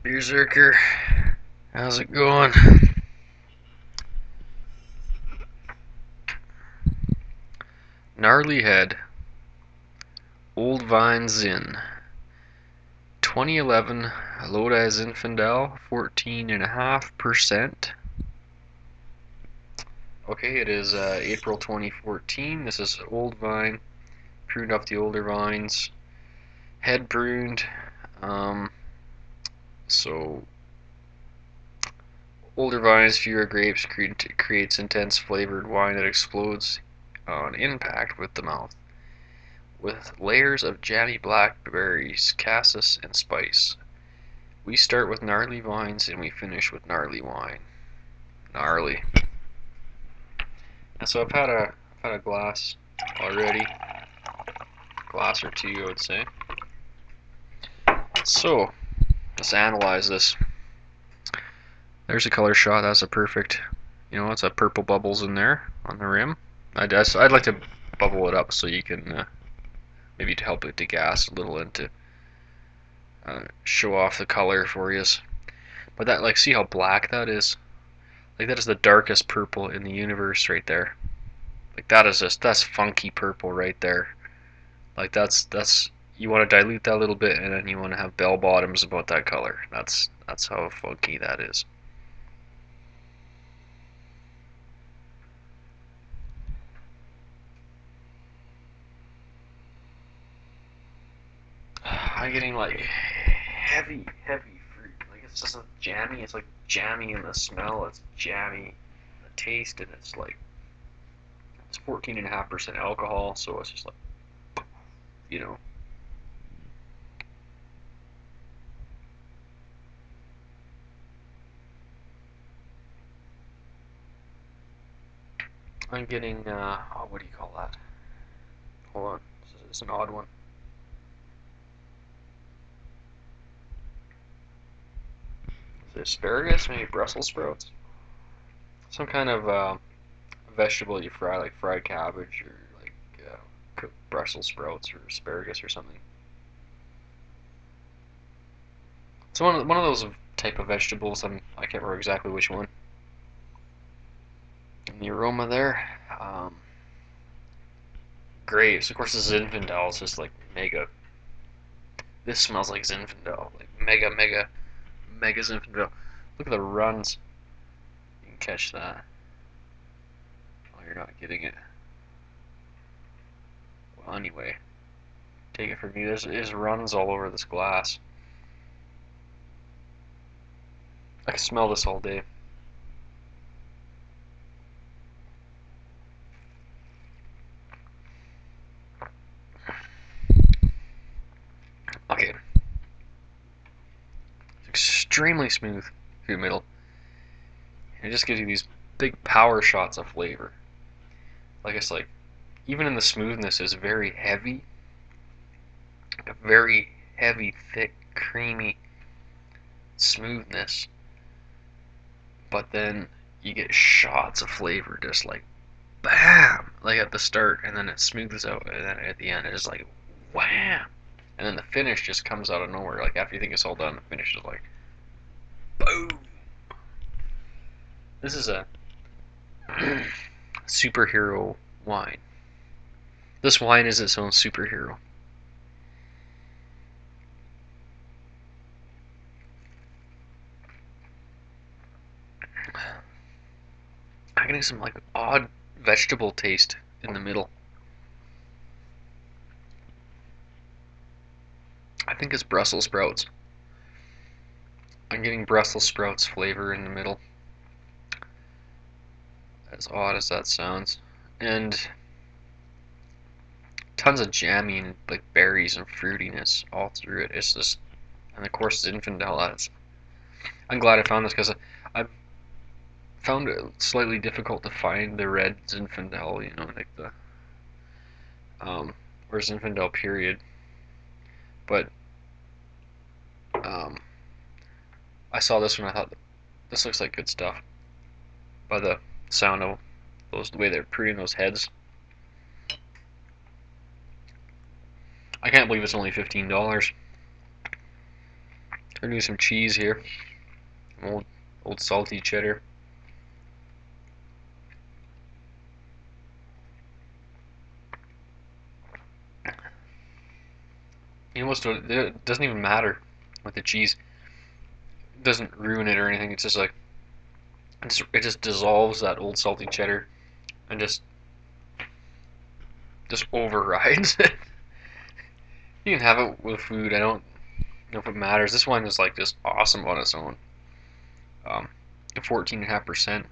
Beerzerker, how's it going? Gnarly Head, Old Vine Zin, 2011 Lodi Zinfandel, 14.5%. Okay, it is April 2014. This is Old Vine, pruned off the older vines, head pruned. So older vines, fewer grapes creates intense flavored wine that explodes on impact with the mouth, with layers of jammy blackberries, cassis, and spice. We start with gnarly vines and we finish with gnarly wine. Gnarly. And so I've had a glass already, glass or two, I would say. So let's analyze this. There's a color shot. That's a perfect. It's a purple bubbles in there on the rim. I'd like to bubble it up so you can maybe to help it degas a little and to show off the color for you. But that, like, see how black that is? Like, that is the darkest purple in the universe right there. Like, that's funky purple right there. Like, that's you want to dilute that a little bit, and then you want to have bell bottoms about that color. That's how funky that is. I'm getting like heavy fruit. Like, it's just jammy. It's like jammy in the smell. It's jammy in the taste, and it's like it's 14.5% alcohol. So it's just like, you know. I'm getting what do you call that? Hold on, it's an odd one. Is it asparagus? Maybe Brussels sprouts? Some kind of vegetable you fry, like fried cabbage or like cooked Brussels sprouts or asparagus or something. It's one of those type of vegetables. I can't remember exactly which one. And the aroma there, grapes. Of course, the Zinfandel is just like mega. This smells like Zinfandel, like mega Zinfandel. Look at the runs. You can catch that. Oh, you're not getting it. Well, anyway, take it from me. There's runs all over this glass. I can smell this all day. Okay. It's extremely smooth through the middle. And it just gives you these big power shots of flavor. Like, it's like, even in the smoothness, is very heavy. Like a very heavy, thick, creamy smoothness. But then you get shots of flavor just like bam, like at the start, and then it smooths out, and then at the end it is like wham, and then the finish just comes out of nowhere. Like, after you think it's all done, the finish is like boom. This is a superhero wine. This wine is its own superhero. I'm getting some like odd vegetable taste in the middle. I think it's Brussels sprouts. I'm getting Brussels sprouts flavor in the middle. As odd as that sounds. And tons of jammy and like berries and fruitiness all through it. It's just, and of course Zinfandel. I'm glad I found this because I've found it slightly difficult to find the red Zinfandel. Like the or Zinfandel period. But I saw this one. I thought this looks like good stuff by the sound of the way they're pruning those heads. I can't believe it's only $15. We're doing some cheese here. Old salty cheddar. You almost don't, it doesn't even matter with the cheese. It doesn't ruin it or anything. It's just like it just dissolves that old salty cheddar and just overrides it. You can have it with food. I don't know if it matters. This wine is like just awesome on its own. 14.5%.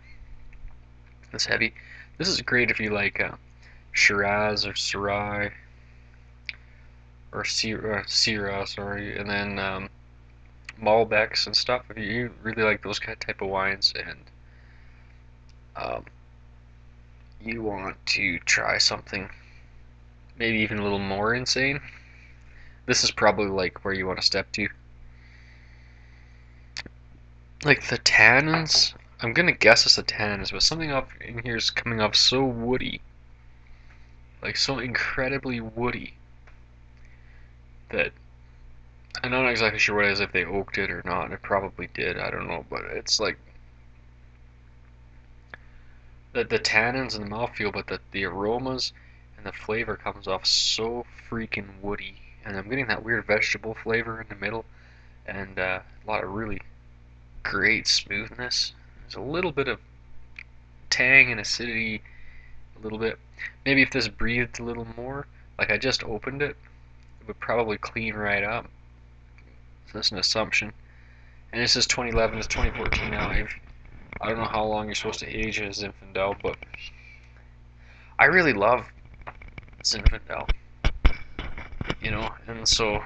It's heavy. This is great if you like Shiraz or Syrah or Syrah, sorry, and then Malbecs and stuff. If you really like those kind of type of wines and um, you want to try something maybe even a little more insane, this is probably like where you want to step to. Like the tannins, I'm gonna guess it's the tannins, but something up in here is coming off so woody, like so incredibly woody, that I'm not exactly sure what it is, if they oaked it or not. It probably did, I don't know, but it's like the tannins and the mouthfeel, but the aromas and the flavor comes off so freaking woody, and I'm getting that weird vegetable flavor in the middle, and a lot of really great smoothness. There's a little bit of tang and acidity, a little bit. Maybe if this breathed a little more, like I just opened it, it would probably clean right up. So that's an assumption. And this is 2011, it's 2014 now. I don't know how long you're supposed to age a Zinfandel, but I really love Zinfandel, and so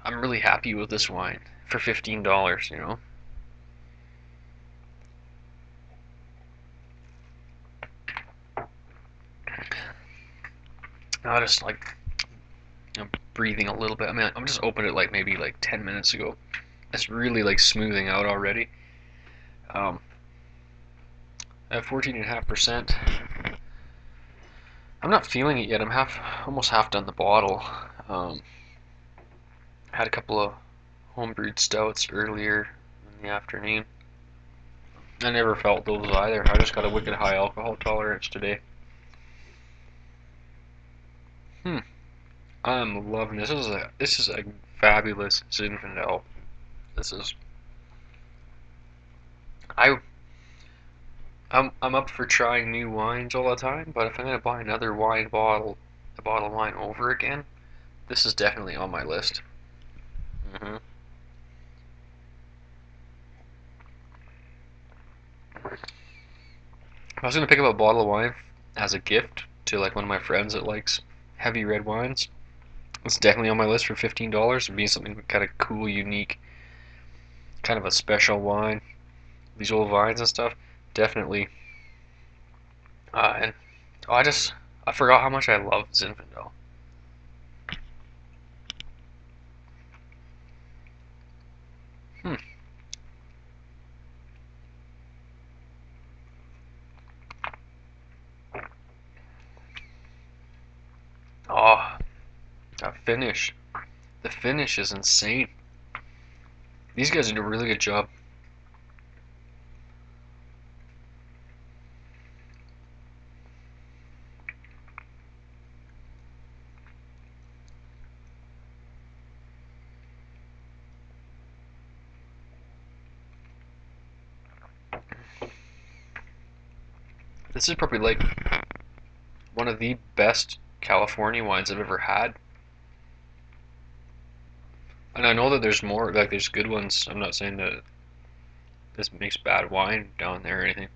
I'm really happy with this wine for $15, I just like breathing a little bit. I mean, I'm just opened it like maybe like 10 minutes ago. It's really like smoothing out already. At 14.5%, I'm not feeling it yet. I'm almost half done the bottle. Had a couple of homebrewed stouts earlier in the afternoon. I never felt those either. I just got a wicked high alcohol tolerance today. I'm loving this. This is a fabulous Zinfandel. This is I I'm up for trying new wines all the time, but if I'm gonna buy another a bottle of wine over again, this is definitely on my list. hmm If I was gonna pick up a bottle of wine as a gift to like one of my friends that likes heavy red wines, it's definitely on my list for $15. It'd be something kind of cool, unique, kind of a special wine. These old vines and stuff, definitely. And oh, I forgot how much I love Zinfandel. Hmm. Oh, that finish. The finish is insane. These guys did a really good job. This is probably like one of the best California wines I've ever had. And I know that there's more, like there's good ones. I'm not saying that this makes bad wine down there or anything.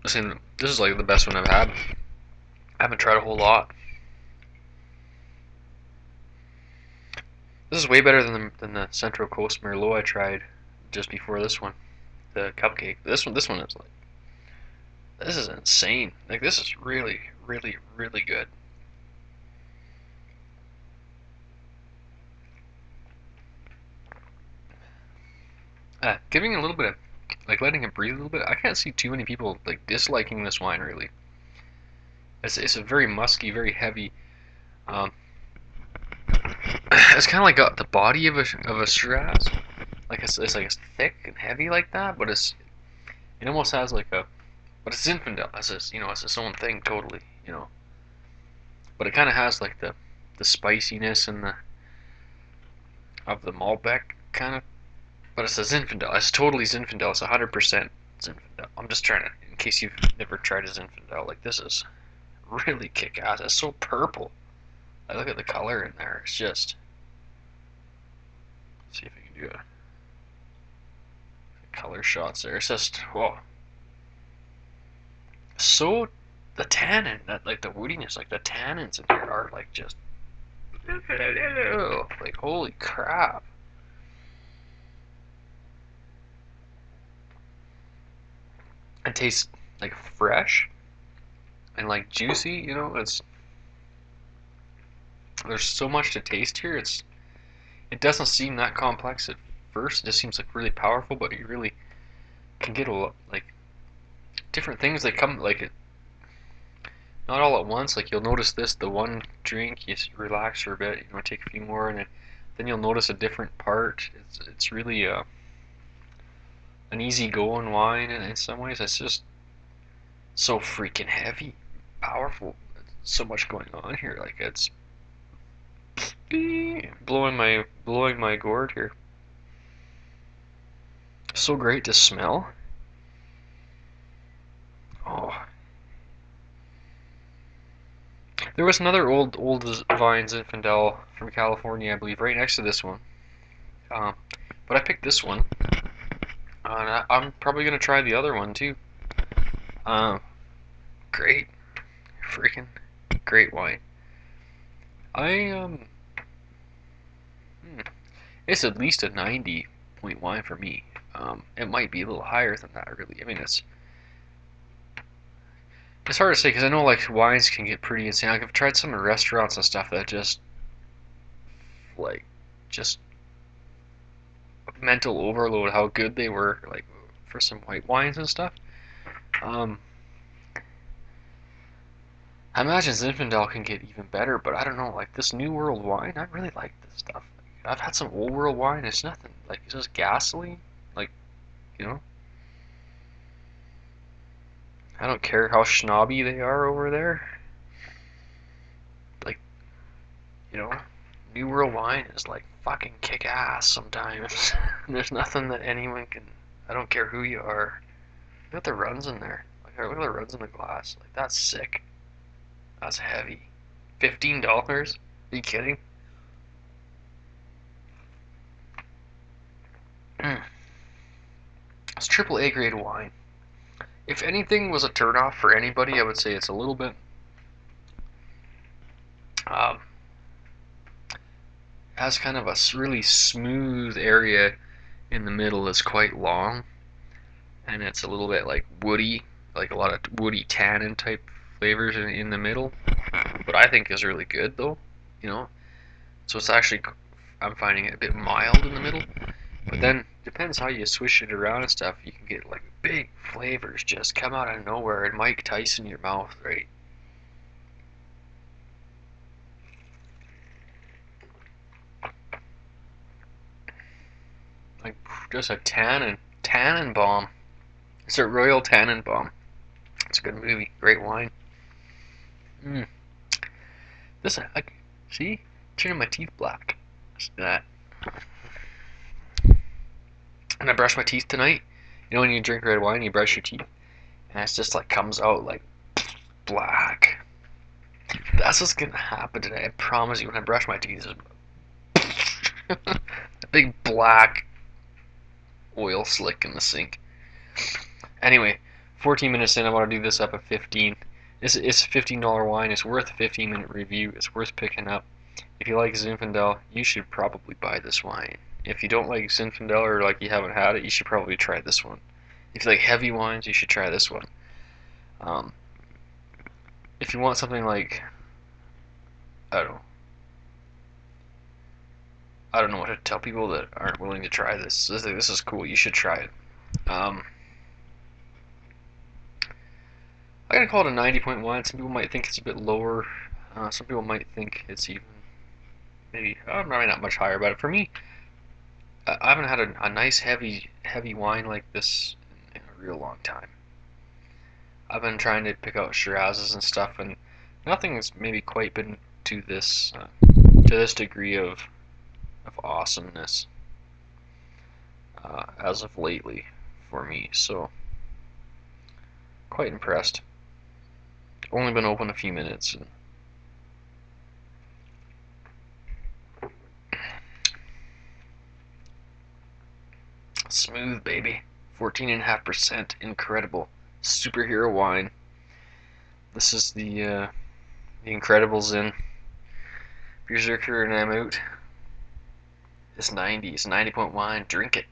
I'm saying this is like the best one I've had. I haven't tried a whole lot. This is way better than the Central Coast Merlot I tried just before this one, the cupcake. This one is like, this is insane. Like this is really, really, really good. Giving a little bit of, like letting it breathe a little bit. I can't see too many people like disliking this wine really. It's a very musky, very heavy. Um, it's kind of like the body of a Shiraz. Like it's like it's thick and heavy like that, but it almost has like a, but it's Zinfandel. It's its own thing totally. But it kind of has like the spiciness and the of the Malbec kind of. But it's a Zinfandel. It's totally Zinfandel. It's 100% Zinfandel. I'm just trying to, in case you've never tried a Zinfandel, like this is really kick-ass. It's so purple. I look at the color in there. It's just. Let's see if I can do a color shots there. It's just whoa. So the tannin, that like the woodiness, like the tannins in here are like just like holy crap. It tastes like fresh and like juicy. There's so much to taste here. It doesn't seem that complex at first. It just seems like really powerful, but you really can get a lot like different things that come like it not all at once. Like you'll notice the one drink, you relax for a bit, take a few more, and then you'll notice a different part. It's really an easy going wine in some ways. It's just so freaking heavy, powerful. So much going on here. Like it's blowing my gourd here. So great to smell. Oh. There was another old vine Zinfandel from California, I believe, right next to this one. But I picked this one. And I'm probably gonna try the other one too. Great, freaking great wine. I it's at least a 90 point wine for me. It might be a little higher than that, really. I mean, it's hard to say because I know like wines can get pretty insane. Like, I've tried some in restaurants and stuff that like just mental overload how good they were, like for some white wines and stuff. Um, I imagine Zinfandel can get even better, but I don't know. Like this New World wine, I really like this stuff. I've had some Old World wine. It's nothing. Like it's just gasoline. Like you know, I don't care how snobby they are over there. Like you know, New World wine is like fucking kick ass sometimes. There's nothing that anyone can. I don't care who you are. Look at the runs in there. Look at the runs in the glass. Like that's sick. That's heavy. $15? Are you kidding? It's triple A grade wine. If anything was a turnoff for anybody, I would say it's a little bit. Um, has kind of a really smooth area in the middle that's quite long, and it's a little bit like woody, like a lot of woody tannin type flavors in the middle. But I think is really good though, you know. So it's actually I'm finding it a bit mild in the middle. But then depends how you swish it around and stuff. You can get like big flavors just come out of nowhere and Mike Tyson your mouth, right? Like just a tannin bomb. It's a Royal Tannenbaum. It's a good movie, great wine. Mm. This see, turning my teeth black. That. And I brushed my teeth tonight. You know when you drink red wine, you brush your teeth, and it's just like comes out like black. That's what's gonna happen today. I promise you. When I brush my teeth, a big black oil slick in the sink. Anyway, 14 minutes in, I want to do this up at 15. It's a $15 wine. It's worth a 15-minute review. It's worth picking up. If you like Zinfandel, you should probably buy this wine. If you don't like Zinfandel or like you haven't had it, you should probably try this one. If you like heavy wines, you should try this one. Um, if you want something like, I don't know. I don't know what to tell people that aren't willing to try this. This is cool. You should try it. I'm gonna call it a 90.1. Some people might think it's a bit lower. Some people might think it's even maybe maybe not much higher, but for me, I haven't had a nice heavy wine like this in a real long time. I've been trying to pick out Shirazes and stuff, and nothing's maybe quite been to this degree of awesomeness as of lately for me. So quite impressed. Only been open a few minutes. And smooth, baby. 14.5%. Incredible. Superhero wine. This is the Incredibles in Beerzerker, and I'm out. It's 90. It's a 90 point wine. Drink it.